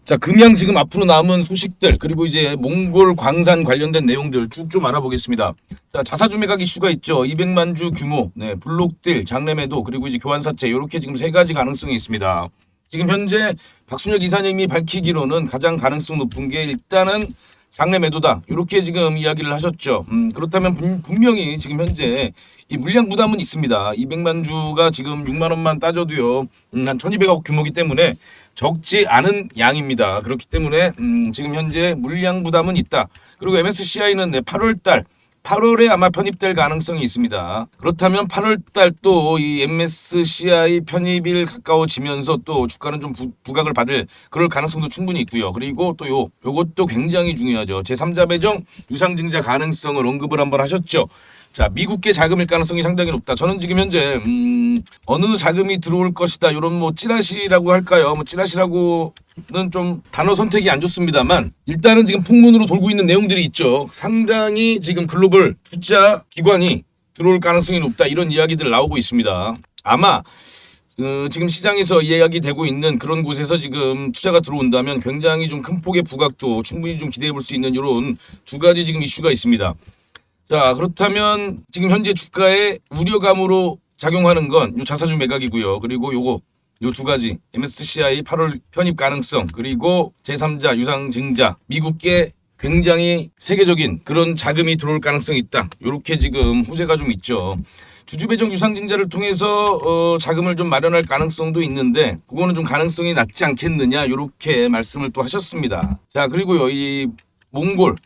자, 금양 지금 앞으로 남은 소식들 그리고 이제 몽골 광산 관련된 내용들 쭉 좀 알아보겠습니다. 자, 자사주 매각 이슈가 있죠. 200만 주 규모, 네, 블록딜, 장래매도 그리고 이제 교환사채 이렇게 지금 세 가지 가능성이 있습니다. 지금 현재 박순혁 이사님이 밝히기로는 가장 가능성 높은 게 일단은 장래매도다 이렇게 지금 이야기를 하셨죠. 그렇다면 분명히 지금 현재 이 물량 부담은 있습니다. 200만 주가 지금 6만 원만 따져도요 한 1200억 규모이기 때문에 적지 않은 양입니다. 그렇기 때문에 지금 현재 물량 부담은 있다. 그리고 MSCI는 8월에 아마 편입될 가능성이 있습니다. 그렇다면 8월달 또 이 MSCI 편입일 가까워지면서 또 주가는 좀 부각을 받을 그럴 가능성도 충분히 있고요. 그리고 또 요것도 굉장히 중요하죠. 제3자 배정 유상증자 가능성을 언급을 한번 하셨죠. 자, 미국계 자금일 가능성이 상당히 높다. 저는 지금 현재 어느 자금이 들어올 것이다. 이런 뭐 찌라시라고 할까요? 뭐 찌라시라고는 좀 단어 선택이 안 좋습니다만 일단은 지금 풍문으로 돌고 있는 내용들이 있죠. 상당히 지금 글로벌 투자 기관이 들어올 가능성이 높다. 이런 이야기들 나오고 있습니다. 아마 지금 시장에서 이야기되고 있는 그런 곳에서 지금 투자가 들어온다면 굉장히 좀 큰 폭의 부각도 충분히 좀 기대해 볼 수 있는 이런 두 가지 지금 이슈가 있습니다. 자, 그렇다면 지금 현재 주가에 우려감으로 작용하는 건 요 자사주 매각이고요. 그리고 요 두 가지 MSCI 8월 편입 가능성 그리고 제3자 유상증자 미국계 굉장히 세계적인 그런 자금이 들어올 가능성이 있다. 요렇게 지금 호재가 좀 있죠. 주주배정 유상증자를 통해서 자금을 좀 마련할 가능성도 있는데 그거는 좀 가능성이 낮지 않겠느냐 요렇게 말씀을 또 하셨습니다. 자, 그리고요 이 몽골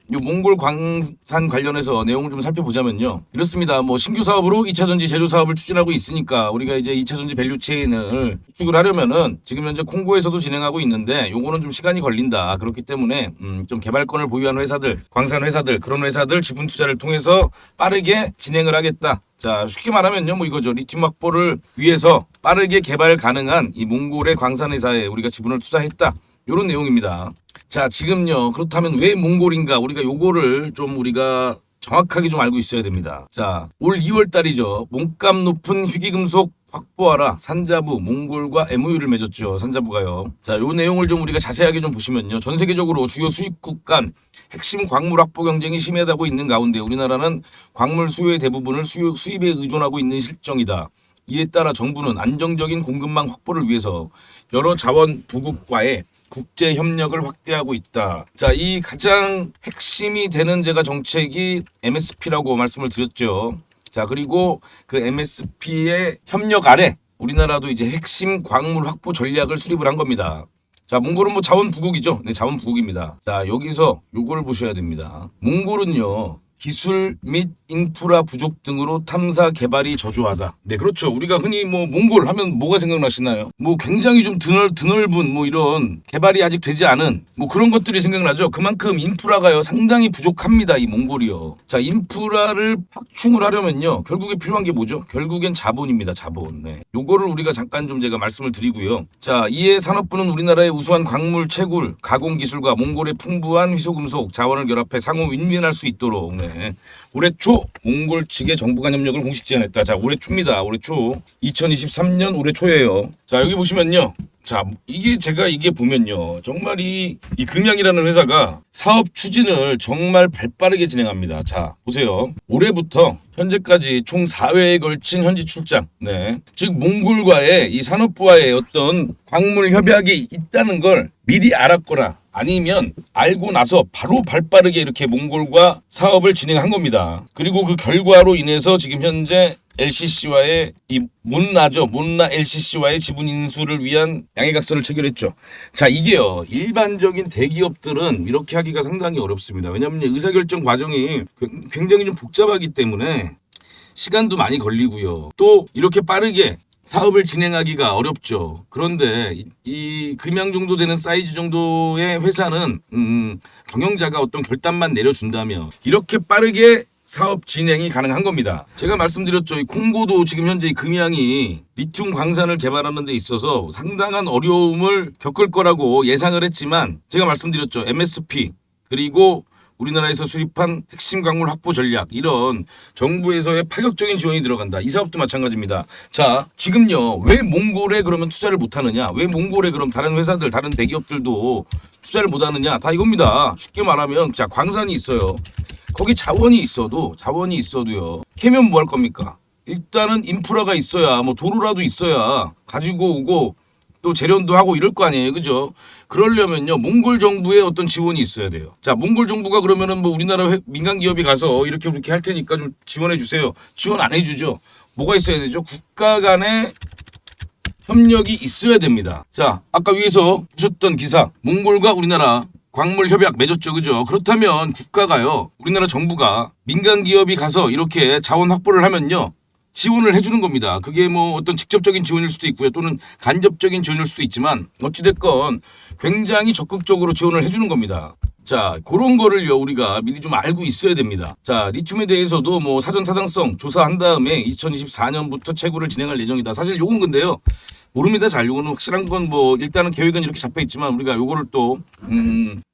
광산 관련해서 내용을 좀 살펴보자면요. 이렇습니다. 뭐 신규 사업으로 2차 전지 제조 사업을 추진하고 있으니까 우리가 이제 2차 전지 밸류 체인을 구축을 하려면은 지금 현재 콩고에서도 진행하고 있는데 요거는 좀 시간이 걸린다. 그렇기 때문에 좀 개발권을 보유한 회사들, 광산 회사들, 그런 회사들 지분 투자를 통해서 빠르게 진행을 하겠다. 자, 쉽게 말하면요, 뭐 이거죠. 리튬 확보를 위해서 빠르게 개발 가능한 이 몽골의 광산 회사에 우리가 지분을 투자했다. 요런 내용입니다. 자, 지금요. 그렇다면 왜 몽골인가? 우리가 요거를 좀 우리가 정확하게 좀 알고 있어야 됩니다. 자, 올 2월 달이죠. 몸값 높은 희귀금속 확보하라. 산자부 몽골과 MOU를 맺었죠. 산자부가요. 자, 요 내용을 좀 우리가 자세하게 좀 보시면요. 전 세계적으로 주요 수입국 간 핵심 광물 확보 경쟁이 심해지고 있는 가운데 우리나라는 광물 수요의 대부분을 수입에 의존하고 있는 실정이다. 이에 따라 정부는 안정적인 공급망 확보를 위해서 여러 자원 부국과의 국제 협력을 확대하고 있다. 자, 이 가장 핵심이 되는 제가 정책이 MSP라고 말씀을 드렸죠. 자, 그리고 그 MSP의 협력 아래 우리나라도 이제 핵심 광물 확보 전략을 수립을 한 겁니다. 자, 몽골은 뭐 자원 부국이죠. 네, 자원 부국입니다. 자, 여기서 요걸 보셔야 됩니다. 몽골은요. 기술 및 인프라 부족 등으로 탐사 개발이 저조하다. 네, 그렇죠. 우리가 흔히 뭐 몽골 하면 뭐가 생각나시나요? 뭐 굉장히 좀 드넓은 뭐 이런 개발이 아직 되지 않은 뭐 그런 것들이 생각나죠. 그만큼 인프라가요 상당히 부족합니다. 이 몽골이요. 자, 인프라를 확충을 하려면요 결국에 필요한 게 뭐죠? 결국엔 자본입니다. 자본. 네, 요거를 우리가 잠깐 좀 제가 말씀을 드리고요. 자, 이에 산업부는 우리나라의 우수한 광물 채굴 가공 기술과 몽골의 풍부한 희소금속 자원을 결합해 상호 윈윈할 수 있도록. 네. 올해 초 몽골 측의 정부 간 협력을 공식 제안했다. 자, 올해 초입니다. 올해 초 2023년 올해 초예요. 자, 여기 보시면요. 자, 이게 보면요. 정말 이 금양이라는 회사가 사업 추진을 정말 발빠르게 진행합니다. 자, 보세요. 올해부터 현재까지 총 4회에 걸친 현지 출장. 네. 즉 몽골과의 이 산업부와의 어떤 광물 협약이 있다는 걸 미리 알았거나 아니면 알고 나서 바로 발빠르게 이렇게 몽골과 사업을 진행한 겁니다. 그리고 그 결과로 인해서 지금 현재 LCC와의 이 몬나 LCC와의 지분 인수를 위한 양해각서를 체결했죠. 자, 이게요 일반적인 대기업들은 이렇게 하기가 상당히 어렵습니다. 왜냐하면 의사결정 과정이 굉장히 좀 복잡하기 때문에 시간도 많이 걸리고요. 또 이렇게 빠르게 사업을 진행하기가 어렵죠. 그런데 이 금양 정도 되는 사이즈 정도의 회사는 경영자가 어떤 결단만 내려준다면 이렇게 빠르게 사업 진행이 가능한 겁니다. 제가 말씀드렸죠. 이 콩고도 지금 현재 금양이 리튬 광산을 개발하는 데 있어서 상당한 어려움을 겪을 거라고 예상을 했지만 제가 말씀드렸죠. MSP 그리고 우리나라에서 수립한 핵심 광물 확보 전략 이런 정부에서의 파격적인 지원이 들어간다. 이 사업도 마찬가지입니다. 자, 지금요. 왜 몽골에 그러면 투자를 못 하느냐? 왜 몽골에 그럼 다른 회사들, 다른 대기업들도 투자를 못 하느냐? 다 이겁니다. 쉽게 말하면 자, 광산이 있어요. 거기 자원이 있어도요. 캐면 뭐 할 겁니까? 일단은 인프라가 있어야 뭐 도로라도 있어야 가지고 오고 또 재련도 하고 이럴 거 아니에요. 그죠? 그러려면요. 몽골 정부의 어떤 지원이 있어야 돼요. 자, 몽골 정부가 그러면은 뭐 우리나라 민간 기업이 가서 이렇게 할 테니까 좀 지원해 주세요. 지원 안 해주죠. 뭐가 있어야 되죠? 국가 간의 협력이 있어야 됩니다. 자, 아까 위에서 보셨던 기사, 몽골과 우리나라 광물 협약 맺었죠. 그죠? 그렇다면 국가가요. 우리나라 정부가 민간 기업이 가서 이렇게 자원 확보를 하면요. 지원을 해주는 겁니다. 그게 뭐 어떤 직접적인 지원일 수도 있고요. 또는 간접적인 지원일 수도 있지만 어찌됐건 굉장히 적극적으로 지원을 해주는 겁니다. 자, 그런 거를요, 우리가 미리 좀 알고 있어야 됩니다. 자, 리튬에 대해서도 뭐 사전 타당성 조사한 다음에 2024년부터 채굴을 진행할 예정이다. 사실 요건 근데요, 모릅니다. 잘 요거는 확실한 건 뭐 일단은 계획은 이렇게 잡혀 있지만 우리가 요거를 또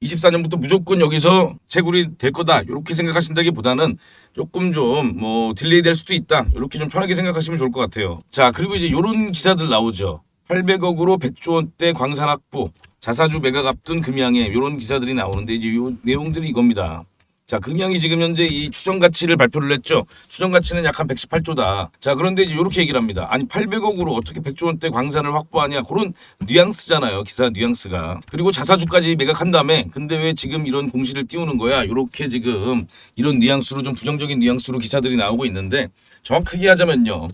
24년부터 무조건 여기서 채굴이 될 거다 이렇게 생각하신다기보다는 조금 좀 뭐 딜레이 될 수도 있다 이렇게 좀 편하게 생각하시면 좋을 것 같아요. 자, 그리고 이제 요런 기사들 나오죠. 800억으로 100조 원대 광산 확보, 자사주 매각 앞둔 금양에 이런 기사들이 나오는데 이제 요 내용들이 이겁니다. 자, 금양이 지금 현재 이 추정 가치를 발표를 했죠. 추정 가치는 약 한 118조다. 자, 그런데 이제 이렇게 얘기를 합니다. 아니 800억으로 어떻게 100조 원대 광산을 확보하냐. 그런 뉘앙스잖아요. 기사 뉘앙스가. 그리고 자사주까지 매각한 다음에 근데 왜 지금 이런 공시를 띄우는 거야. 이렇게 지금 이런 뉘앙스로 좀 부정적인 뉘앙스로 기사들이 나오고 있는데 정확하게 하자면요.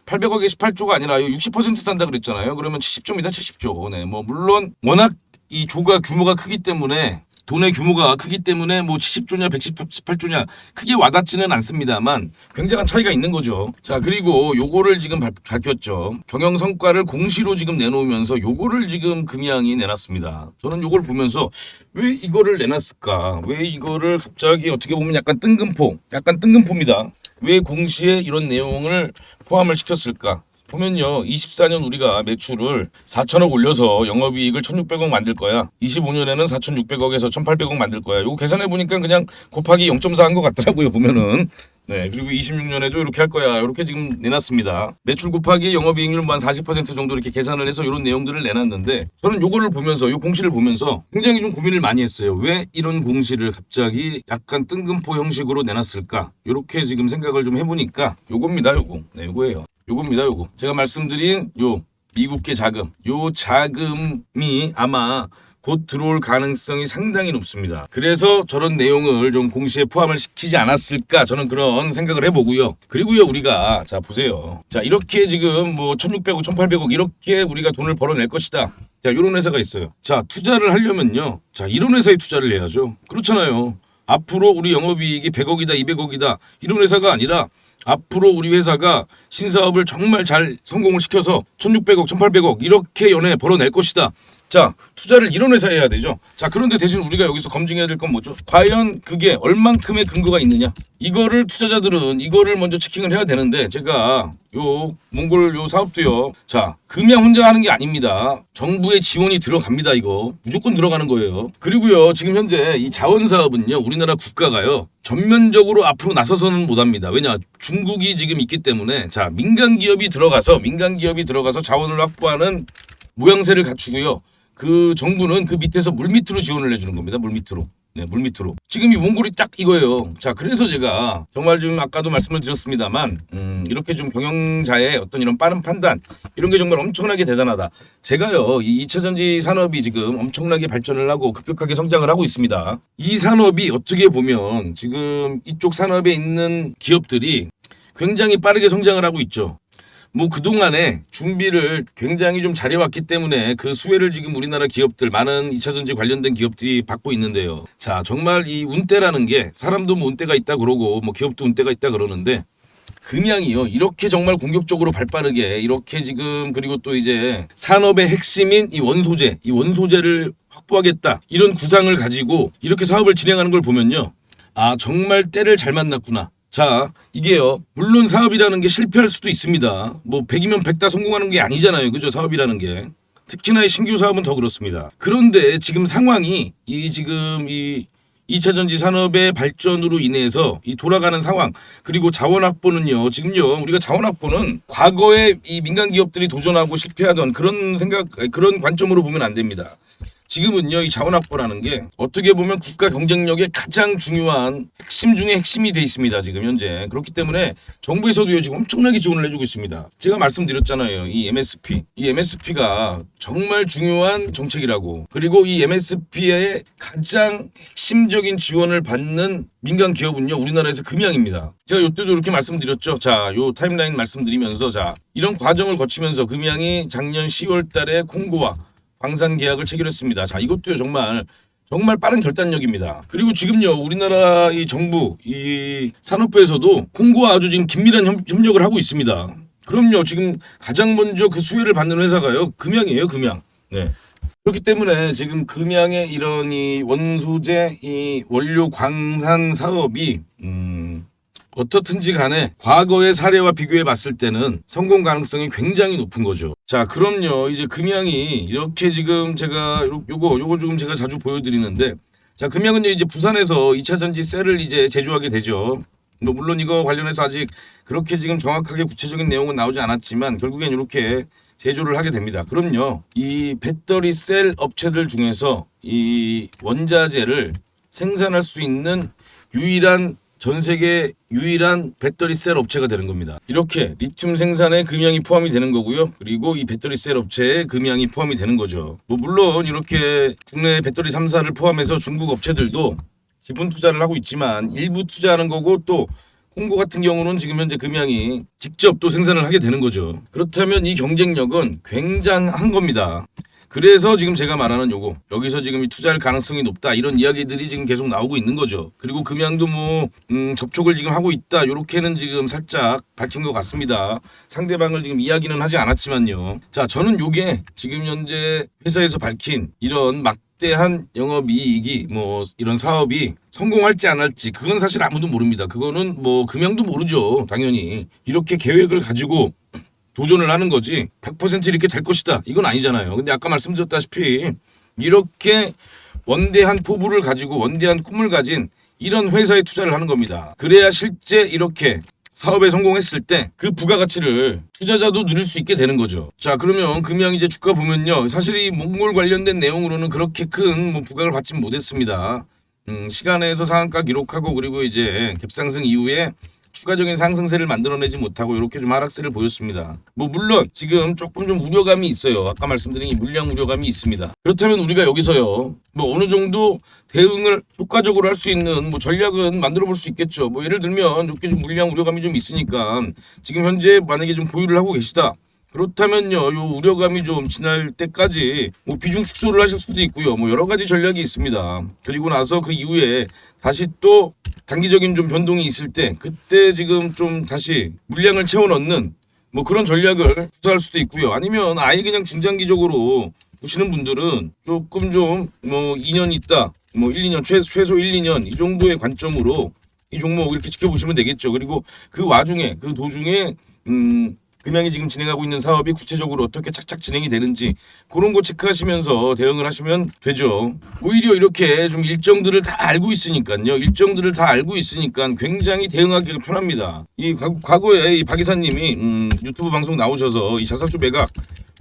800억에 18조가 아니라 60% 산다 그랬잖아요. 그러면 70조입니다. 70조. 네, 뭐 물론 워낙 이 조가 규모가 크기 때문에 돈의 규모가 크기 때문에 뭐 70조냐 118조냐 크게 와닿지는 않습니다만 굉장한 차이가 있는 거죠. 자, 그리고 요거를 지금 밝혔죠. 경영 성과를 공시로 지금 내놓으면서 요거를 지금 금양이 내놨습니다. 저는 요걸 보면서 왜 이거를 내놨을까? 왜 이거를 갑자기 어떻게 보면 약간 뜬금포입니다. 왜 공시에 이런 내용을 포함을 시켰을까? 보면요. 24년 우리가 매출을 4천억 올려서 영업이익을 1,600억 만들 거야. 25년에는 4,600억에서 1,800억 만들 거야. 이거 계산해 보니까 그냥 곱하기 0.4 한 것 같더라고요. 보면은. 네, 그리고 26년에도 이렇게 할 거야. 이렇게 지금 내놨습니다. 매출 곱하기 영업이익률 뭐 한 40% 정도 이렇게 계산을 해서 이런 내용들을 내놨는데 저는 요거를 보면서 요 공시를 보면서 굉장히 좀 고민을 많이 했어요. 왜 이런 공시를 갑자기 약간 뜬금포 형식으로 내놨을까? 이렇게 지금 생각을 좀 해보니까 요겁니다. 요거. 네, 요거예요. 요겁니다. 요거. 제가 말씀드린 요 미국계 자금. 요 자금이 아마 곧 들어올 가능성이 상당히 높습니다. 그래서 저런 내용을 좀 공시에 포함을 시키지 않았을까 저는 그런 생각을 해보고요. 그리고요 우리가 자 보세요. 자 이렇게 지금 뭐 1,600억, 1,800억 이렇게 우리가 돈을 벌어낼 것이다. 자 이런 회사가 있어요. 자 투자를 하려면요. 자 이런 회사에 투자를 해야죠. 그렇잖아요. 앞으로 우리 영업이익이 100억이다, 200억이다 이런 회사가 아니라 앞으로 우리 회사가 신사업을 정말 잘 성공을 시켜서 1,600억, 1,800억 이렇게 연에 벌어낼 것이다. 자, 투자를 이런 회사에 해야 되죠. 자, 그런데 대신 우리가 여기서 검증해야 될 건 뭐죠? 과연 그게 얼만큼의 근거가 있느냐? 이거를 투자자들은 이거를 먼저 체킹을 해야 되는데 제가 요 몽골 요 사업도요. 자, 금양 혼자 하는 게 아닙니다. 정부의 지원이 들어갑니다. 이거 무조건 들어가는 거예요. 그리고요, 지금 현재 이 자원 사업은요, 우리나라 국가가요. 전면적으로 앞으로 나서서는 못합니다. 왜냐? 중국이 지금 있기 때문에 자, 민간 기업이 들어가서 자원을 확보하는 모양새를 갖추고요. 그 정부는 그 밑에서 물밑으로 지원을 해주는 겁니다. 물밑으로. 네, 물밑으로. 지금 이 몽골이 딱 이거예요. 자, 그래서 제가 정말 좀 아까도 말씀을 드렸습니다만 이렇게 좀 경영자의 어떤 이런 빠른 판단 이런 게 정말 엄청나게 대단하다. 제가요 이 2차 전지 산업이 지금 엄청나게 발전을 하고 급격하게 성장을 하고 있습니다. 이 산업이 어떻게 보면 지금 이쪽 산업에 있는 기업들이 굉장히 빠르게 성장을 하고 있죠. 뭐 그동안에 준비를 굉장히 좀 잘해왔기 때문에 그 수혜를 지금 우리나라 기업들 많은 2차전지 관련된 기업들이 받고 있는데요. 자 정말 이 운대라는 게 사람도 뭐 운대가 있다 그러고 뭐 기업도 운대가 있다 그러는데 금양이요 이렇게 정말 공격적으로 발빠르게 이렇게 지금 그리고 또 이제 산업의 핵심인 이 원소재를 확보하겠다 이런 구상을 가지고 이렇게 사업을 진행하는 걸 보면요. 아 정말 때를 잘 만났구나. 자 이게요 물론 사업이라는 게 실패할 수도 있습니다. 뭐 100이면 100 다 성공하는 게 아니잖아요. 그죠? 사업이라는 게 특히나 이 신규 사업은 더 그렇습니다. 그런데 지금 상황이 이 지금 이 2차 전지 산업의 발전으로 인해서 이 돌아가는 상황, 그리고 자원 확보는요. 지금요 우리가 자원 확보는 과거에 이 민간 기업들이 도전하고 실패하던 그런 그런 관점으로 보면 안 됩니다. 지금은요 이 자원 확보라는 게 어떻게 보면 국가 경쟁력의 가장 중요한 핵심 중에 핵심이 돼 있습니다. 지금 현재. 그렇기 때문에 정부에서도요 지금 엄청나게 지원을 해주고 있습니다. 제가 말씀드렸잖아요. 이 MSP가 정말 중요한 정책이라고. 그리고 이 MSP의 가장 핵심적인 지원을 받는 민간 기업은요 우리나라에서 금양입니다. 제가 이때도 이렇게 말씀드렸죠. 자, 요 타임라인 말씀드리면서 자 이런 과정을 거치면서 금양이 작년 10월달에 콩고와 광산 계약을 체결했습니다. 자, 이것도요 정말 빠른 결단력입니다. 그리고 지금요 우리나라 이 정부 이 산업부에서도 콩고와 아주 지금 긴밀한 협력을 하고 있습니다. 그럼요 지금 가장 먼저 그 수혜를 받는 회사가요 금양이에요. 금양. 네. 그렇기 때문에 지금 금양의 이런 이 원소재 이 원료 광산 사업이 어떻든지 간에 과거의 사례와 비교해 봤을 때는 성공 가능성이 굉장히 높은 거죠. 자, 그럼요. 이제 금양이 이렇게 지금 제가 요거 지금 제가 자주 보여드리는데 자, 금양은 이제 부산에서 2차 전지 셀을 이제 제조하게 되죠. 뭐 물론 이거 관련해서 아직 그렇게 지금 정확하게 구체적인 내용은 나오지 않았지만 결국엔 이렇게 제조를 하게 됩니다. 그럼요. 이 배터리 셀 업체들 중에서 이 원자재를 생산할 수 있는 전 세계 유일한 배터리 셀 업체가 되는 겁니다. 이렇게 리튬 생산에 금양이 포함이 되는 거고요. 그리고 이 배터리 셀 업체에 금양이 포함이 되는 거죠. 뭐 물론 이렇게 국내 배터리 3사를 포함해서 중국 업체들도 지분 투자를 하고 있지만 일부 투자하는 거고 또 콩고 같은 경우는 지금 현재 금양이 직접 또 생산을 하게 되는 거죠. 그렇다면 이 경쟁력은 굉장한 겁니다. 그래서 지금 제가 말하는 여기서 지금 이 투자할 가능성이 높다 이런 이야기들이 지금 계속 나오고 있는 거죠. 그리고 금양도 뭐 접촉을 지금 하고 있다 요렇게는 지금 살짝 밝힌 것 같습니다. 상대방을 지금 이야기는 하지 않았지만요. 자, 저는 요게 지금 현재 회사에서 밝힌 이런 막대한 영업이익이 뭐 이런 사업이 성공할지 안 할지 그건 사실 아무도 모릅니다. 그거는 뭐 금양도 모르죠. 당연히 이렇게 계획을 가지고 도전을 하는 거지 100% 이렇게 될 것이다 이건 아니잖아요. 근데 아까 말씀드렸다시피 이렇게 원대한 포부를 가지고 원대한 꿈을 가진 이런 회사에 투자를 하는 겁니다. 그래야 실제 이렇게 사업에 성공했을 때 그 부가가치를 투자자도 누릴 수 있게 되는 거죠. 자, 그러면 금양 이제 주가 보면요 사실 이 몽골 관련된 내용으로는 그렇게 큰 뭐 부각을 받지 못했습니다. 시간에서 상한가 기록하고 그리고 이제 갭상승 이후에 추가적인 상승세를 만들어내지 못하고 이렇게 좀 하락세를 보였습니다. 뭐 물론 지금 조금 좀 우려감이 있어요. 아까 말씀드린 이 물량 우려감이 있습니다. 그렇다면 우리가 여기서요 뭐 어느 정도 대응을 효과적으로 할 수 있는 뭐 전략은 만들어 볼 수 있겠죠. 뭐 예를 들면 이렇게 좀 물량 우려감이 좀 있으니까 지금 현재 만약에 좀 보유를 하고 계시다. 그렇다면요, 요 우려감이 좀 지날 때까지 뭐 비중 축소를 하실 수도 있고요. 뭐 여러 가지 전략이 있습니다. 그리고 나서 그 이후에 다시 또 단기적인 좀 변동이 있을 때 그때 지금 좀 다시 물량을 채워 넣는 뭐 그런 전략을 투자할 수도 있고요. 아니면 아예 그냥 중장기적으로 보시는 분들은 조금 좀 뭐 2년 있다, 뭐 1, 2년 최소 1, 2년 이 정도의 관점으로 이 종목 이렇게 지켜보시면 되겠죠. 그리고 그 와중에 그 도중에 금양이 지금 진행하고 있는 사업이 구체적으로 어떻게 착착 진행이 되는지 그런 거 체크하시면서 대응을 하시면 되죠. 오히려 이렇게 좀 일정들을 다 알고 있으니까요. 굉장히 대응하기가 편합니다. 이 과거에 이 박 이사님이 유튜브 방송 나오셔서 이 자사주 매각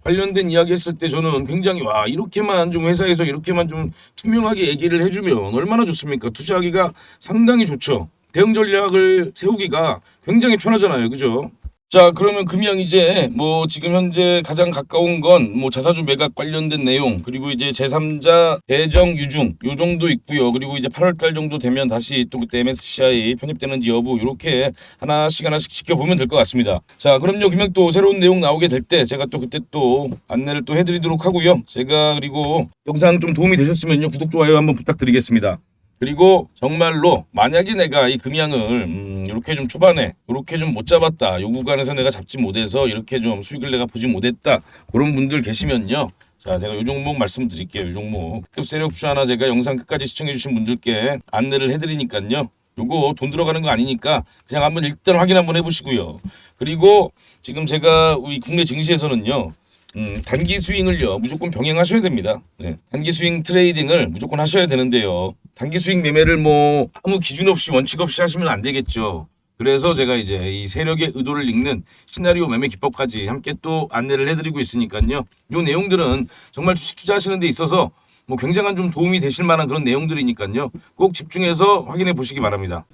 관련된 이야기 했을 때 저는 굉장히 와 이렇게만 좀 회사에서 이렇게만 좀 투명하게 얘기를 해주면 얼마나 좋습니까? 투자하기가 상당히 좋죠. 대응 전략을 세우기가 굉장히 편하잖아요. 그죠? 자, 그러면 금양 이제 뭐 지금 현재 가장 가까운 건 뭐 자사주 매각 관련된 내용 그리고 이제 제3자 배정 유중 요 정도 있고요. 그리고 이제 8월 달 정도 되면 다시 또 그때 MSCI 편입되는지 여부 이렇게 하나씩 지켜보면 될 것 같습니다. 자, 그럼요. 금양 또 새로운 내용 나오게 될 때 제가 또 그때 또 안내를 또 해드리도록 하고요. 제가 그리고 영상 좀 도움이 되셨으면요. 구독, 좋아요 한번 부탁드리겠습니다. 그리고 정말로 만약에 내가 이 금양을 이렇게 좀 초반에 이렇게 좀 못 잡았다. 요 구간에서 내가 잡지 못해서 이렇게 좀 수익을 내가 보지 못했다. 그런 분들 계시면요. 자, 제가 요 종목 말씀드릴게요. 요 종목 특급 세력주 하나 제가 영상 끝까지 시청해 주신 분들께 안내를 해드리니까요. 요거 돈 들어가는 거 아니니까 그냥 한번 일단 확인 한번 해보시고요. 그리고 지금 제가 우리 국내 증시에서는요. 단기 스윙을요 무조건 병행하셔야 됩니다. 네, 단기 스윙 트레이딩을 무조건 하셔야 되는데요. 단기 수익 매매를 뭐 아무 기준 없이 원칙 없이 하시면 안 되겠죠. 그래서 제가 이제 이 세력의 의도를 읽는 시나리오 매매 기법까지 함께 또 안내를 해드리고 있으니까요. 이 내용들은 정말 주식 투자하시는 데 있어서 뭐 굉장한 좀 도움이 되실 만한 그런 내용들이니까요. 꼭 집중해서 확인해 보시기 바랍니다.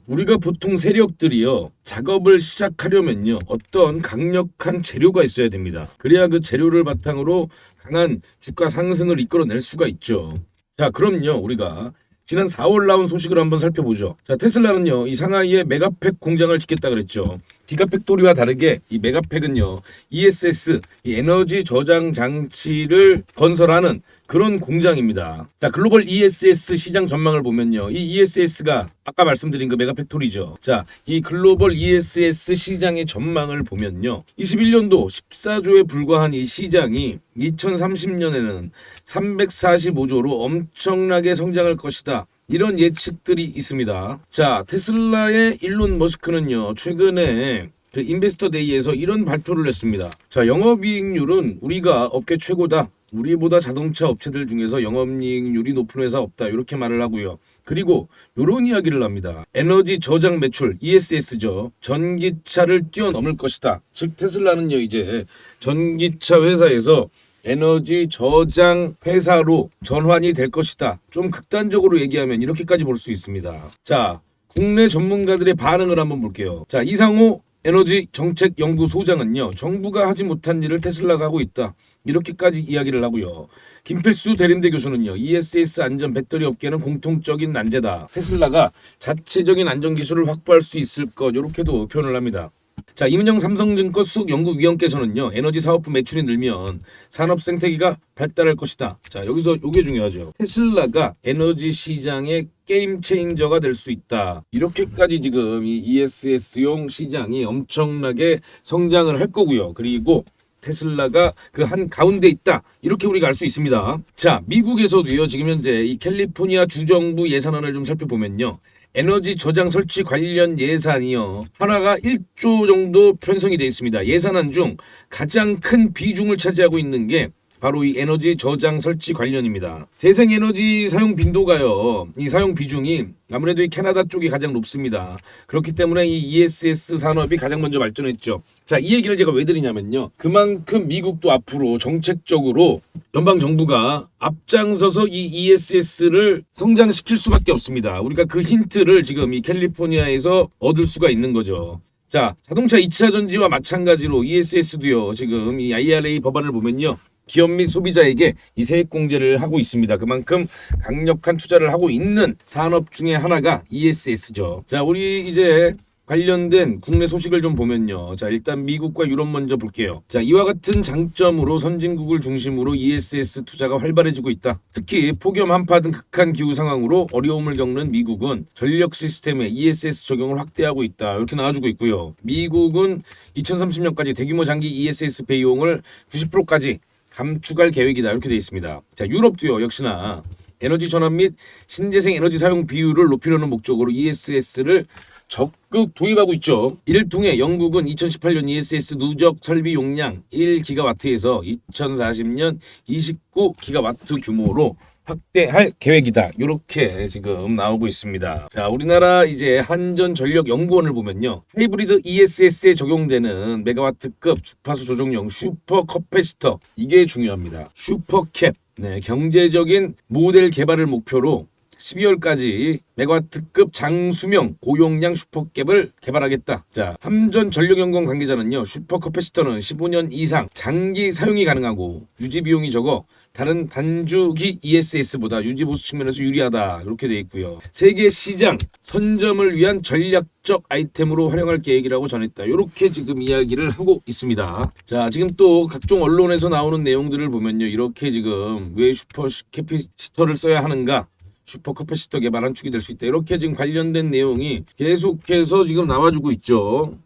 우리가 보통 세력들이요, 작업을 시작하려면요, 어떤 강력한 재료가 있어야 됩니다. 그래야 그 재료를 바탕으로 강한 주가 상승을 이끌어낼 수가 있죠. 자, 그럼요, 우리가 지난 4월 나온 소식을 한번 살펴보죠. 자, 테슬라는요, 이 상하이에 메가팩 공장을 짓겠다 그랬죠. 기가팩토리와 다르게 이 메가팩은요, ESS, 이 에너지 저장 장치를 건설하는 그런 공장입니다. 자, 글로벌 ESS 시장 전망을 보면요, 이 ESS가 아까 말씀드린 그 메가팩토리죠. 자, 이 글로벌 ESS 시장의 전망을 보면요, 21년도 14조에 불과한 이 시장이 2030년에는 345조로 엄청나게 성장할 것이다. 이런 예측들이 있습니다. 자, 테슬라의 일론 머스크는요, 최근에 그 인베스터 데이에서 이런 발표를 했습니다. 자, 영업이익률은 우리가 업계 최고다. 우리보다 자동차 업체들 중에서 영업이익률이 높은 회사 없다. 이렇게 말을 하고요. 그리고 이런 이야기를 합니다. 에너지 저장 매출 ESS죠. 전기차를 뛰어넘을 것이다. 즉 테슬라는요, 이제 전기차 회사에서 에너지 저장 회사로 전환이 될 것이다. 좀 극단적으로 얘기하면 이렇게까지 볼 수 있습니다. 자, 국내 전문가들의 반응을 한번 볼게요. 자, 이상호 에너지 정책 연구소장은요, 정부가 하지 못한 일을 테슬라가 하고 있다. 이렇게까지 이야기를 하고요. 김필수 대림대 교수는요, ESS 안전 배터리 업계는 공통적인 난제다. 테슬라가 자체적인 안전 기술을 확보할 수 있을 것, 이렇게도 표현을 합니다. 자, 이문영 삼성증권 수석연구위원께서는요, 에너지 사업부 매출이 늘면 산업 생태계가 발달할 것이다. 자, 여기서 이게 중요하죠. 테슬라가 에너지 시장의 게임 체인저가 될 수 있다. 이렇게까지 지금 이 ESS용 시장이 엄청나게 성장을 할 거고요. 그리고 테슬라가 그 한 가운데 있다. 이렇게 우리가 알 수 있습니다. 자, 미국에서도요, 지금 현재 이 캘리포니아 주정부 예산안을 좀 살펴보면요, 에너지 저장 설치 관련 예산이요, 하나가 1조 정도 편성이 되어 있습니다. 예산안 중 가장 큰 비중을 차지하고 있는 게 바로 이 에너지 저장 설치 관련입니다. 재생에너지 사용 빈도가요, 이 사용 비중이 아무래도 이 캐나다 쪽이 가장 높습니다. 그렇기 때문에 이 ESS 산업이 가장 먼저 발전했죠. 자, 이 얘기를 제가 왜 드리냐면요, 그만큼 미국도 앞으로 정책적으로 연방정부가 앞장서서 이 ESS를 성장시킬 수밖에 없습니다. 우리가 그 힌트를 지금 이 캘리포니아에서 얻을 수가 있는 거죠. 자, 자동차 2차 전지와 마찬가지로 ESS도요, 지금 이 IRA 법안을 보면요, 기업 및 소비자에게 이 세액공제를 하고 있습니다. 그만큼 강력한 투자를 하고 있는 산업 중에 하나가 ESS죠. 자, 우리 이제 관련된 국내 소식을 좀 보면요. 자, 일단 미국과 유럽 먼저 볼게요. 자, 이와 같은 장점으로 선진국을 중심으로 ESS 투자가 활발해지고 있다. 특히 폭염, 한파 등 극한 기후 상황으로 어려움을 겪는 미국은 전력 시스템에 ESS 적용을 확대하고 있다. 이렇게 나와주고 있고요. 미국은 2030년까지 대규모 장기 ESS 배용을 90%까지 감축할 계획이다. 이렇게 되어 있습니다. 자, 유럽도요, 역시나 에너지 전환 및 신재생 에너지 사용 비율을 높이려는 목적으로 ESS를 적극 도입하고 있죠. 이를 통해 영국은 2018년 ESS 누적 설비 용량 1기가와트에서 2040년 29기가와트 규모로 확대할 계획이다. 이렇게 지금 나오고 있습니다. 자, 우리나라 이제 한전전력연구원을 보면요, 하이브리드 ESS에 적용되는 메가와트급 주파수 조정용 슈퍼 커패시터, 이게 중요합니다. 슈퍼캡. 네, 경제적인 모델 개발을 목표로 12월까지 메가와트급 장수명 고용량 슈퍼캡을 개발하겠다. 자, 한전전력연구원 관계자는요, 슈퍼커패시터는 15년 이상 장기 사용이 가능하고 유지 비용이 적어 다른 단주기 ESS보다 유지 보수 측면에서 유리하다. 이렇게 돼 있고요. 세계 시장 선점을 위한 전략적 아이템으로 활용할 계획이라고 전했다. 이렇게 지금 이야기를 하고 있습니다. 자, 지금 또 각종 언론에서 나오는 내용들을 보면요, 이렇게 지금 왜 슈퍼캐피시터를 써야 하는가? 슈퍼커패시터 개발 한 축이 될 수 있다. 이렇게 지금 관련된 내용이 계속해서 지금 나와주고 있죠.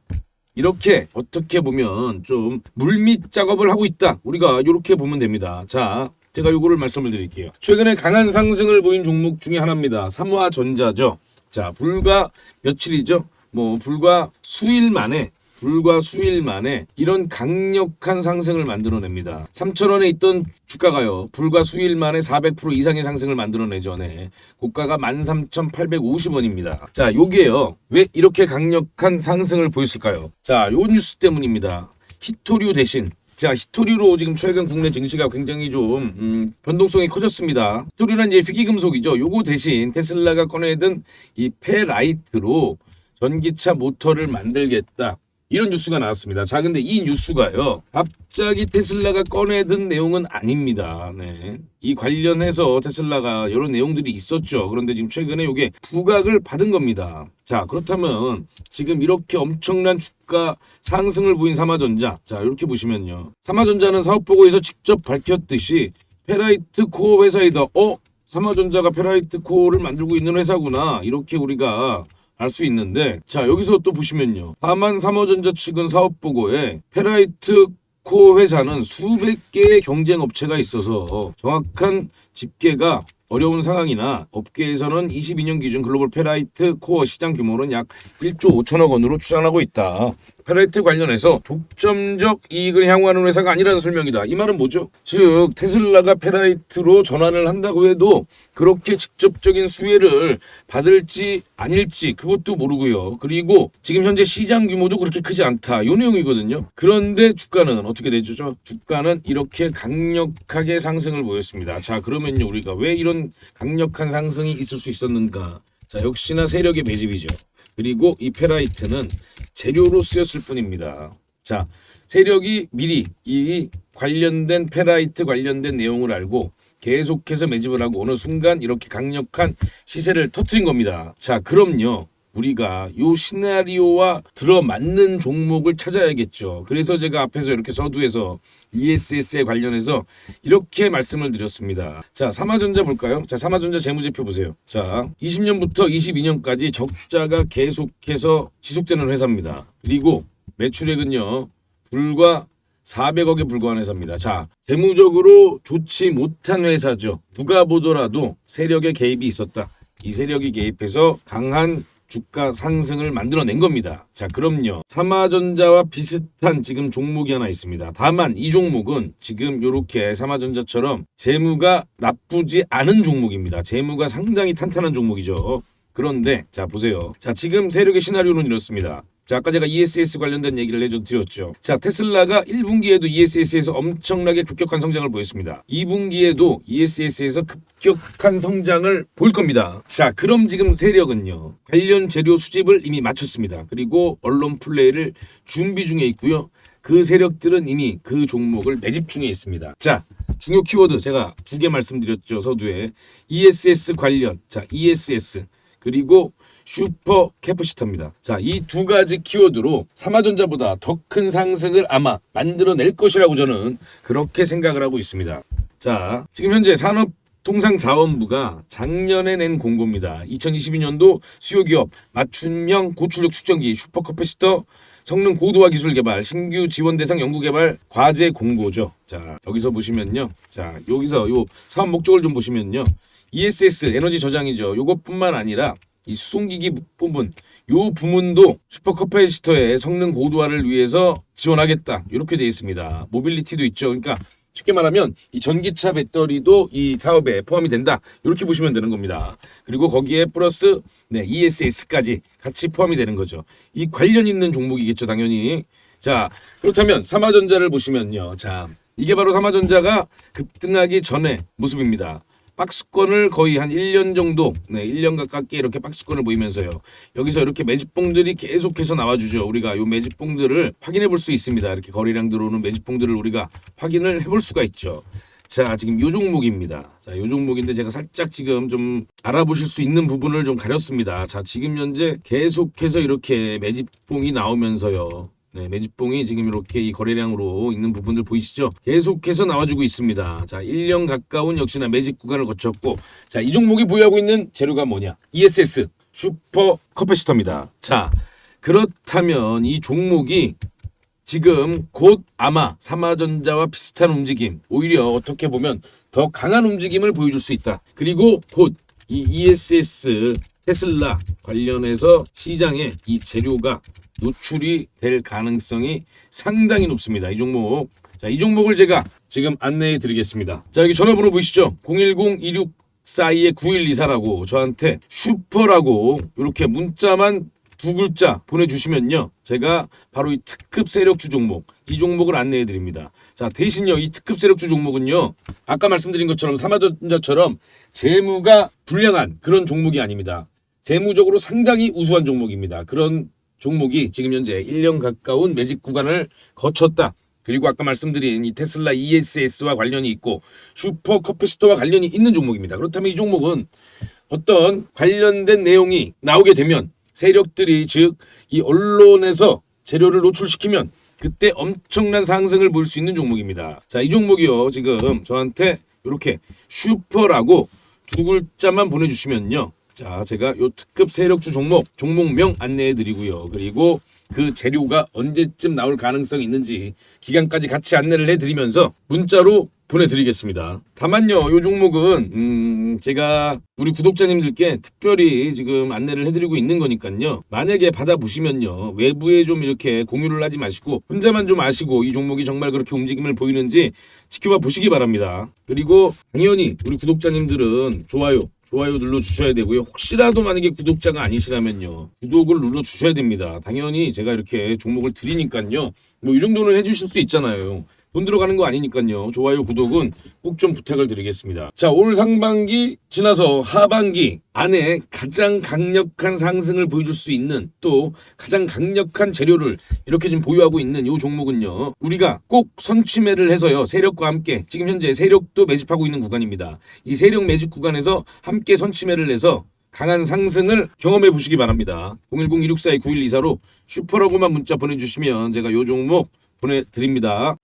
이렇게 어떻게 보면 좀 물밑 작업을 하고 있다. 우리가 이렇게 보면 됩니다. 자, 제가 요거를 말씀을 드릴게요. 최근에 강한 상승을 보인 종목 중에 하나입니다. 삼화전자죠. 자, 불과 며칠이죠. 불과 수일 만에 불과 수일 만에 이런 강력한 상승을 만들어냅니다. 3,000원에 있던 주가가요. 불과 수일 만에 400% 이상의 상승을 만들어내죠. 네. 고가가 13,850원입니다. 자, 요게요. 왜 이렇게 강력한 상승을 보였을까요? 자, 요 뉴스 때문입니다. 히토류 대신 자, 히토류로 지금 최근 국내 증시가 굉장히 좀 변동성이 커졌습니다. 히토류는 이제 희귀금속이죠. 요거 대신 테슬라가 꺼내든 이 페라이트로 전기차 모터를 만들겠다. 이런 뉴스가 나왔습니다. 자, 근데 이 뉴스가요. 갑자기 테슬라가 꺼내든 내용은 아닙니다. 네. 이 관련해서 테슬라가 이런 내용들이 있었죠. 그런데 지금 최근에 이게 부각을 받은 겁니다. 자, 그렇다면 지금 이렇게 엄청난 주가 상승을 보인 삼화전자. 자, 이렇게 보시면요. 삼화전자는 사업보고에서 직접 밝혔듯이 페라이트 코어 회사이다. 삼화전자가 페라이트 코어를 만들고 있는 회사구나. 이렇게 우리가 알 수 있는데, 자, 여기서 또 보시면요. 다만 삼화전자 측은 사업보고에 페라이트 코어 회사는 수백 개의 경쟁 업체가 있어서 정확한 집계가 어려운 상황이나 업계에서는 22년 기준 글로벌 페라이트 코어 시장 규모는 약 1조 5천억 원으로 추산하고 있다. 페라이트 관련해서 독점적 이익을 향유하는 회사가 아니라는 설명이다. 이 말은 뭐죠? 즉 테슬라가 페라이트로 전환을 한다고 해도 그렇게 직접적인 수혜를 받을지 아닐지 그것도 모르고요. 그리고 지금 현재 시장 규모도 그렇게 크지 않다. 이 내용이거든요. 그런데 주가는 어떻게 되죠? 주가는 이렇게 강력하게 상승을 보였습니다. 자, 그러면요, 우리가 왜 이런 강력한 상승이 있을 수 있었는가? 자, 역시나 세력의 매집이죠. 그리고 이 페라이트는 재료로 쓰였을 뿐입니다. 자, 세력이 미리 이 관련된 페라이트 관련된 내용을 알고 계속해서 매집을 하고 어느 순간 이렇게 강력한 시세를 터뜨린 겁니다. 자, 그럼요. 우리가 요 시나리오와 들어맞는 종목을 찾아야겠죠. 그래서 제가 앞에서 이렇게 서두에서 ESS에 관련해서 이렇게 말씀을 드렸습니다. 자, 삼화전자 볼까요? 자, 삼화전자 재무제표 보세요. 자, 20년부터 22년까지 적자가 계속해서 지속되는 회사입니다. 그리고 매출액은요, 불과 400억에 불과한 회사입니다. 자, 재무적으로 좋지 못한 회사죠. 누가 보더라도 세력의 개입이 있었다. 이 세력이 개입해서 강한 주가 상승을 만들어낸 겁니다. 자, 그럼요. 삼화전자와 비슷한 지금 종목이 하나 있습니다. 다만 이 종목은 지금 이렇게 삼화전자처럼 재무가 나쁘지 않은 종목입니다. 재무가 상당히 탄탄한 종목이죠. 그런데 자, 보세요. 자, 지금 세력의 시나리오는 이렇습니다. 자, 아까 제가 ESS 관련된 얘기를 해드렸죠. 자, 테슬라가 1분기에도 ESS에서 엄청나게 급격한 성장을 보였습니다. 2분기에도 ESS에서 급격한 성장을 보일 겁니다. 자, 그럼 지금 세력은요, 관련 재료 수집을 이미 마쳤습니다. 그리고 언론 플레이를 준비 중에 있고요. 그 세력들은 이미 그 종목을 매집 중에 있습니다. 자, 중요 키워드 제가 2개 말씀드렸죠. 서두에 ESS 관련, 자, ESS 그리고 슈퍼 캐퍼시터입니다. 자, 이 두 가지 키워드로 삼화전자보다 더 큰 상승을 아마 만들어낼 것이라고 저는 그렇게 생각을 하고 있습니다. 자, 지금 현재 산업통상자원부가 작년에 낸 공고입니다. 2022년도 수요기업 맞춤형 고출력 축전기 슈퍼 캐퍼시터 성능 고도화 기술 개발 신규 지원 대상 연구개발 과제 공고죠. 자, 여기서 보시면요. 자, 여기서 요 사업 목적을 좀 보시면요. ESS 에너지 저장이죠. 요것뿐만 아니라 이 수송기기 부분, 요 부문도 슈퍼캐퍼시터의 성능 고도화를 위해서 지원하겠다. 이렇게 되어 있습니다. 모빌리티도 있죠. 그러니까 쉽게 말하면 이 전기차 배터리도 이 사업에 포함이 된다. 이렇게 보시면 되는 겁니다. 그리고 거기에 플러스 ESS까지 같이 포함이 되는 거죠. 이 관련 있는 종목이겠죠, 당연히. 자, 그렇다면 삼화전자를 보시면요. 자, 이게 바로 삼화전자가 급등하기 전의 모습입니다. 박스권을 거의 한 1년 정도, 1년 가깝게 이렇게 박스권을 보이면서요. 여기서 이렇게 매집봉들이 계속해서 나와주죠. 우리가 이 매집봉들을 확인해 볼 수 있습니다. 이렇게 거래량 들어오는 매집봉들을 우리가 확인을 해볼 수가 있죠. 자, 지금 요 종목입니다. 자, 요 종목인데 제가 살짝 지금 좀 알아보실 수 있는 부분을 좀 가렸습니다. 자, 지금 현재 계속해서 이렇게 매집봉이 나오면서요. 매집봉이 지금 이렇게 이 거래량으로 있는 부분들 보이시죠? 계속해서 나와주고 있습니다. 자, 1년 가까운 역시나 매집 구간을 거쳤고, 자, 이 종목이 보유하고 있는 재료가 뭐냐? ESS 슈퍼 캐퍼시터입니다. 자, 그렇다면 이 종목이 지금 곧 아마 삼화전자와 비슷한 움직임, 오히려 어떻게 보면 더 강한 움직임을 보여줄 수 있다. 그리고 곧 이 ESS 테슬라 관련해서 시장에 이 재료가 노출이 될 가능성이 상당히 높습니다. 이 종목. 자, 이 종목을 제가 지금 안내해 드리겠습니다. 자, 여기 전화번호 보이시죠? 010-2642-9124라고 저한테 슈퍼라고 이렇게 문자만 두 글자 보내주시면요, 제가 바로 이 특급 세력주 종목, 이 종목을 안내해 드립니다. 자, 대신요, 이 특급 세력주 종목은요, 아까 말씀드린 것처럼 삼화전자처럼 재무가 불량한 그런 종목이 아닙니다. 재무적으로 상당히 우수한 종목입니다. 그런 종목이 지금 현재 1년 가까운 매집 구간을 거쳤다. 그리고 아까 말씀드린 이 테슬라 ESS와 관련이 있고 슈퍼 커피스토와 관련이 있는 종목입니다. 그렇다면 이 종목은 어떤 관련된 내용이 나오게 되면 세력들이, 즉 이 언론에서 재료를 노출시키면 그때 엄청난 상승을 볼 수 있는 종목입니다. 자, 이 종목이요, 지금 저한테 이렇게 슈퍼라고 두 글자만 보내주시면요, 자, 제가 요 특급 세력주 종목명 안내해 드리고요. 그리고 그 재료가 언제쯤 나올 가능성이 있는지 기간까지 같이 안내를 해드리면서 문자로 보내드리겠습니다. 다만요, 이 종목은 제가 우리 구독자님들께 특별히 지금 안내를 해드리고 있는 거니까요, 만약에 받아보시면요, 외부에 좀 이렇게 공유를 하지 마시고 혼자만 좀 아시고 이 종목이 정말 그렇게 움직임을 보이는지 지켜봐 보시기 바랍니다. 그리고 당연히 우리 구독자님들은 좋아요 눌러주셔야 되고요. 혹시라도 만약에 구독자가 아니시라면요, 구독을 눌러주셔야 됩니다. 당연히 제가 이렇게 종목을 드리니까요, 뭐 이 정도는 해주실 수 있잖아요. 돈 들어가는 거 아니니까요. 좋아요, 구독은 꼭 좀 부탁을 드리겠습니다. 자, 올 상반기 지나서 하반기 안에 가장 강력한 상승을 보여줄 수 있는, 또 가장 강력한 재료를 이렇게 지금 보유하고 있는 이 종목은요, 우리가 꼭 선취매를 해서요, 세력과 함께, 지금 현재 세력도 매집하고 있는 구간입니다. 이 세력 매집 구간에서 함께 선취매를 해서 강한 상승을 경험해 보시기 바랍니다. 010-2642-9124로 슈퍼라고만 문자 보내주시면 제가 이 종목 보내드립니다.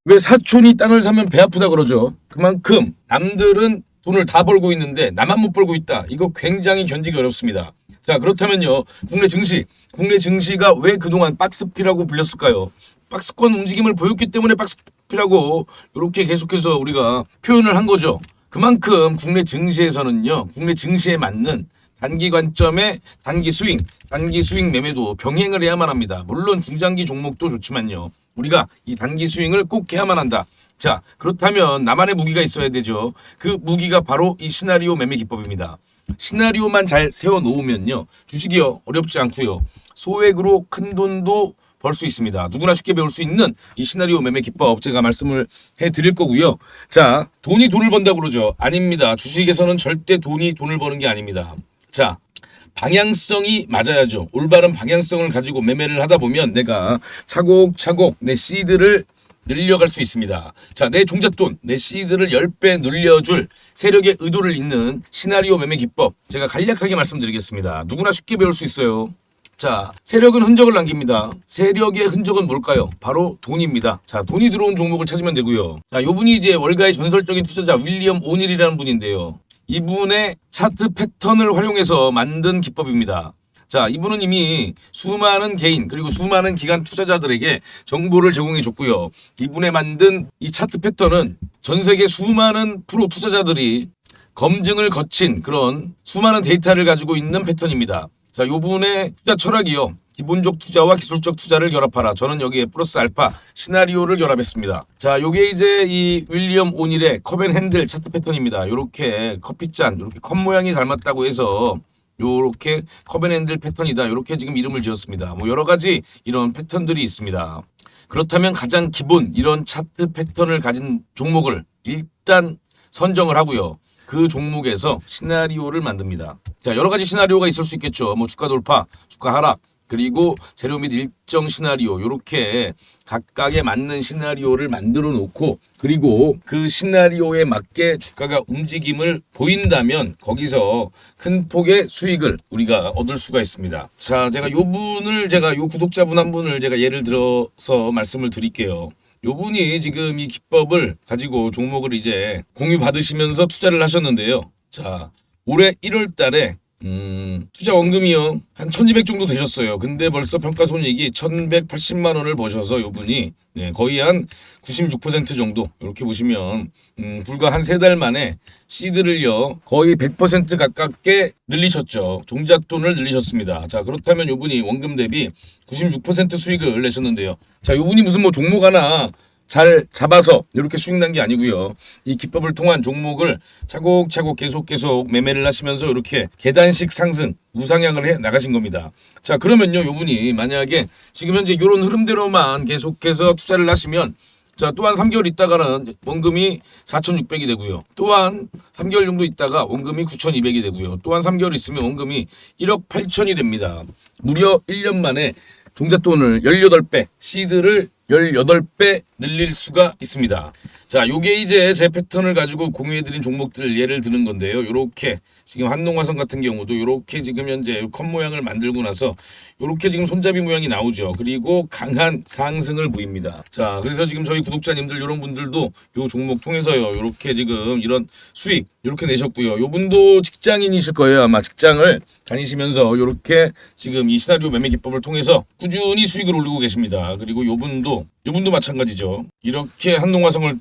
왜 사촌이 땅을 사면 배 아프다 그러죠? 그만큼 남들은 돈을 다 벌고 있는데 나만 못 벌고 있다. 이거 굉장히 견디기 어렵습니다. 자, 그렇다면요, 국내 증시가 왜 그동안 박스피라고 불렸을까요? 박스권 움직임을 보였기 때문에 박스피라고 이렇게 계속해서 우리가 표현을 한 거죠. 그만큼 국내 증시에서는요, 국내 증시에 맞는 단기 관점의 단기 스윙 매매도 병행을 해야만 합니다. 물론 중장기 종목도 좋지만요, 우리가 이 단기 스윙을 꼭 해야만 한다. 자, 그렇다면 나만의 무기가 있어야 되죠. 그 무기가 바로 이 시나리오 매매 기법입니다. 시나리오만 잘 세워놓으면요, 주식이요, 어렵지 않고요, 소액으로 큰 돈도 벌 수 있습니다. 누구나 쉽게 배울 수 있는 이 시나리오 매매 기법 제가 말씀을 해드릴 거고요. 자, 돈이 돈을 번다고 그러죠. 아닙니다. 주식에서는 절대 돈이 돈을 버는 게 아닙니다. 자, 방향성이 맞아야죠. 올바른 방향성을 가지고 매매를 하다 보면 내가 차곡차곡 내 시드를 늘려갈 수 있습니다. 자, 내 종잣돈, 내 시드를 10배 늘려줄 세력의 의도를 잇는 시나리오 매매 기법 제가 간략하게 말씀드리겠습니다. 누구나 쉽게 배울 수 있어요. 자, 세력은 흔적을 남깁니다. 세력의 흔적은 뭘까요? 바로 돈입니다. 자, 돈이 들어온 종목을 찾으면 되고요. 자, 이분이 이제 월가의 전설적인 투자자 윌리엄 오닐이라는 분인데요, 이분의 차트 패턴을 활용해서 만든 기법입니다. 자, 이분은 이미 수많은 개인 그리고 수많은 기관 투자자들에게 정보를 제공해 줬고요. 이분의 만든 이 차트 패턴은 전 세계 수많은 프로 투자자들이 검증을 거친 그런 수많은 데이터를 가지고 있는 패턴입니다. 자, 이분의 투자 철학이요, 기본적 투자와 기술적 투자를 결합하라. 저는 여기에 플러스 알파 시나리오를 결합했습니다. 자, 요게 이제 이 윌리엄 오닐의 컵앤핸들 차트 패턴입니다. 요렇게 커피잔, 요렇게 컵 모양이 닮았다고 해서 요렇게 컵앤핸들 패턴이다, 요렇게 지금 이름을 지었습니다. 뭐 여러 가지 이런 패턴들이 있습니다. 그렇다면 가장 기본 이런 차트 패턴을 가진 종목을 일단 선정을 하고요, 그 종목에서 시나리오를 만듭니다. 자, 여러 가지 시나리오가 있을 수 있겠죠. 뭐 주가 돌파, 주가 하락, 그리고 재료 및 일정 시나리오, 이렇게 각각에 맞는 시나리오를 만들어 놓고, 그리고 그 시나리오에 맞게 주가가 움직임을 보인다면 거기서 큰 폭의 수익을 우리가 얻을 수가 있습니다. 자, 제가 요 구독자분 한 분을 제가 예를 들어서 말씀을 드릴게요. 요분이 지금 이 기법을 가지고 종목을 이제 공유 받으시면서 투자를 하셨는데요. 자, 올해 1월 달에 투자 원금이요. 한 1200 정도 되셨어요. 근데 벌써 평가손익이 1180만 원을 버셔서 요분이 네, 거의 한 96% 정도 이렇게 보시면 불과 한 3달 만에 시드를요 거의 100% 가깝게 늘리셨죠. 종잣 돈을 늘리셨습니다. 자, 그렇다면 요분이 원금 대비 96% 수익을 내셨는데요. 자, 요분이 무슨 뭐 종목 하나 잘 잡아서 이렇게 수익 난 게 아니고요. 이 기법을 통한 종목을 차곡차곡 계속 매매를 하시면서 이렇게 계단식 상승, 우상향을 해 나가신 겁니다. 자, 그러면요, 요분이 만약에 지금 현재 이런 흐름대로만 계속해서 투자를 하시면 자, 또한 3개월 있다가는 원금이 4,600이 되고요. 또한 3개월 정도 있다가 원금이 9,200이 되고요. 또한 3개월 있으면 원금이 1억 8천이 됩니다. 무려 1년 만에 종잣돈을 18배, 시드를 18배 늘릴 수가 있습니다. 자, 요게 이제 제 패턴을 가지고 공유해드린 종목들 예를 드는 건데요. 요렇게 지금 한농화성 같은 경우도 요렇게 지금 현재 컵 모양을 만들고 나서 요렇게 지금 손잡이 모양이 나오죠. 그리고 강한 상승을 보입니다. 자, 그래서 지금 저희 구독자님들 이런 분들도 요 종목 통해서요. 요렇게 지금 이런 수익 요렇게 내셨고요. 요 분도 직장인이실 거예요. 아마 직장을 다니시면서 요렇게 지금 이 시나리오 매매 기법을 통해서 꾸준히 수익을 올리고 계십니다. 그리고 요 분도 마찬가지죠. 이렇게 한농화성을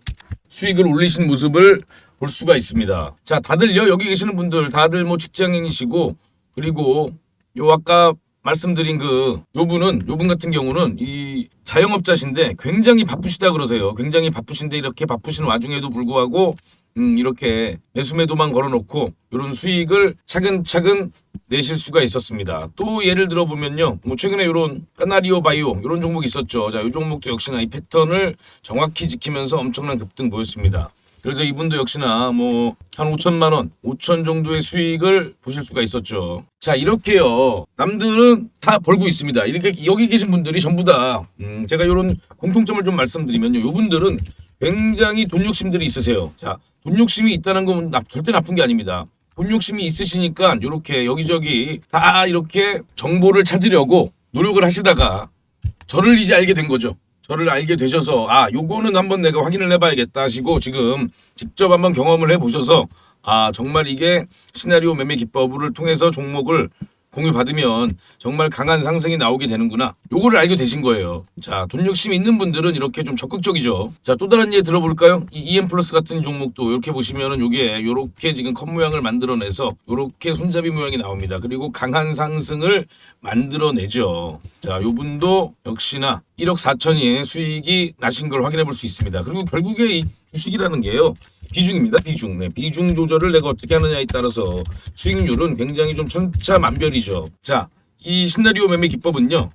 수익을 올리신 모습을 볼 수가 있습니다. 자, 다들요, 여기 계시는 분들 다들 뭐 직장인이시고, 그리고 요 아까 말씀드린 요 분 같은 경우는 이 자영업자신데 굉장히 바쁘시다 그러세요. 굉장히 바쁘신데 이렇게 바쁘신 와중에도 불구하고 이렇게 매수매도만 걸어놓고 이런 수익을 차근차근 내실 수가 있었습니다. 또 예를 들어보면요, 뭐 최근에 이런 까나리오 바이오 이런 종목이 있었죠. 자, 이 종목도 역시나 이 패턴을 정확히 지키면서 엄청난 급등 보였습니다. 그래서 이분도 역시나 뭐 한 5천만 원, 5천 정도의 수익을 보실 수가 있었죠. 자, 이렇게요. 남들은 다 벌고 있습니다. 이렇게 여기 계신 분들이 전부 다 제가 이런 공통점을 좀 말씀드리면요. 이분들은 굉장히 돈 욕심들이 있으세요. 자, 돈 욕심이 있다는 건 절대 나쁜 게 아닙니다. 돈 욕심이 있으시니까 이렇게 여기저기 다 이렇게 정보를 찾으려고 노력을 하시다가 저를 이제 알게 된 거죠. 저를 알게 되셔서 요거는 한번 내가 확인을 해봐야겠다 하시고 지금 직접 한번 경험을 해보셔서 정말 이게 시나리오 매매 기법을 통해서 종목을 공유받으면 정말 강한 상승이 나오게 되는구나. 요거를 알게 되신 거예요. 자, 돈 욕심이 있는 분들은 이렇게 좀 적극적이죠. 자, 또 다른 예 들어볼까요? 이 EM 플러스 같은 종목도 이렇게 보시면은 요게 요렇게 지금 컵 모양을 만들어내서 요렇게 손잡이 모양이 나옵니다. 그리고 강한 상승을 만들어내죠. 자, 요 분도 역시나 1억 4천의 수익이 나신 걸 확인해 볼 수 있습니다. 그리고 결국에 이 주식이라는 게요. 비중입니다. 비중. 네, 비중 조절을 내가 어떻게 하느냐에 따라서 수익률은 굉장히 좀 천차만별이죠. 자, 이 시나리오 매매 기법은요.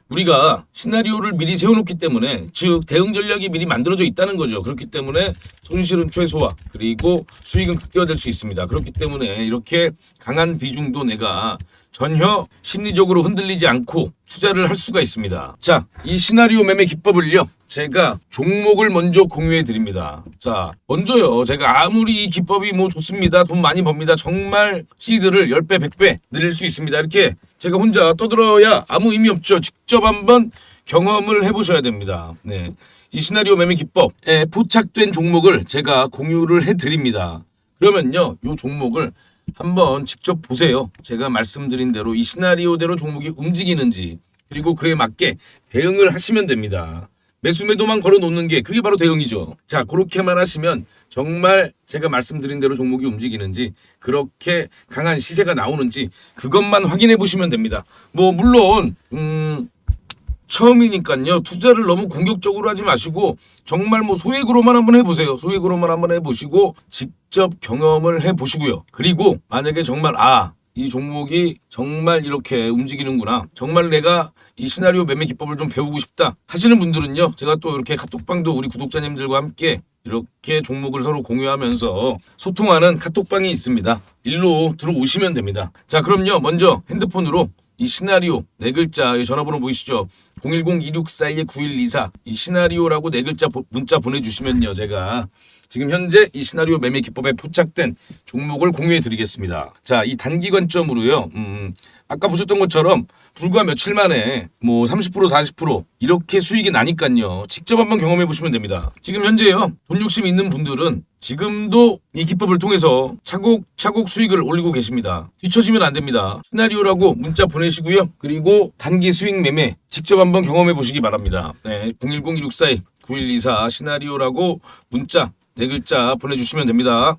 우리가 시나리오를 미리 세워놓기 때문에 즉 대응 전략이 미리 만들어져 있다는 거죠. 그렇기 때문에 손실은 최소화 그리고 수익은 극대화될 수 있습니다. 그렇기 때문에 이렇게 강한 비중도 내가 전혀 심리적으로 흔들리지 않고 투자를 할 수가 있습니다. 자, 이 시나리오 매매 기법을요. 제가 종목을 먼저 공유해 드립니다. 자, 먼저요. 제가 아무리 이 기법이 뭐 좋습니다. 돈 많이 법니다. 정말 시드를 10배, 100배 늘릴 수 있습니다. 이렇게 제가 혼자 떠들어야 아무 의미 없죠. 직접 한번 경험을 해보셔야 됩니다. 네, 이 시나리오 매매 기법에 포착된 종목을 제가 공유를 해 드립니다. 그러면요. 이 종목을 한번 직접 보세요. 제가 말씀드린 대로 이 시나리오대로 종목이 움직이는지 그리고 그에 맞게 대응을 하시면 됩니다. 매수매도만 걸어놓는 게 그게 바로 대응이죠. 자, 그렇게만 하시면 정말 제가 말씀드린 대로 종목이 움직이는지 그렇게 강한 시세가 나오는지 그것만 확인해 보시면 됩니다. 뭐 물론 처음이니까요. 투자를 너무 공격적으로 하지 마시고 정말 뭐 소액으로만 한번 해보세요. 소액으로만 한번 해보시고 직접 경험을 해보시고요. 그리고 만약에 정말 이 종목이 정말 이렇게 움직이는구나. 정말 내가 이 시나리오 매매 기법을 좀 배우고 싶다 하시는 분들은요. 제가 또 이렇게 카톡방도 우리 구독자님들과 함께 이렇게 종목을 서로 공유하면서 소통하는 카톡방이 있습니다. 일로 들어오시면 됩니다. 자, 그럼요. 먼저 핸드폰으로 이 시나리오 네 글자 전화번호 보이시죠? 010-2642-9124 이 시나리오라고 네 글자 문자 보내주시면요. 제가 지금 현재 이 시나리오 매매 기법에 포착된 종목을 공유해 드리겠습니다. 자, 이 단기 관점으로요. 아까 보셨던 것처럼 불과 며칠 만에 뭐 30% 40% 이렇게 수익이 나니까요. 직접 한번 경험해 보시면 됩니다. 지금 현재요. 돈 욕심 있는 분들은 지금도 이 기법을 통해서 차곡차곡 수익을 올리고 계십니다. 뒤처지면 안 됩니다. 시나리오라고 문자 보내시고요. 그리고 단기 수익 매매 직접 한번 경험해 보시기 바랍니다. 네, 010-2642-9124 시나리오라고 문자 4글자 보내주시면 됩니다.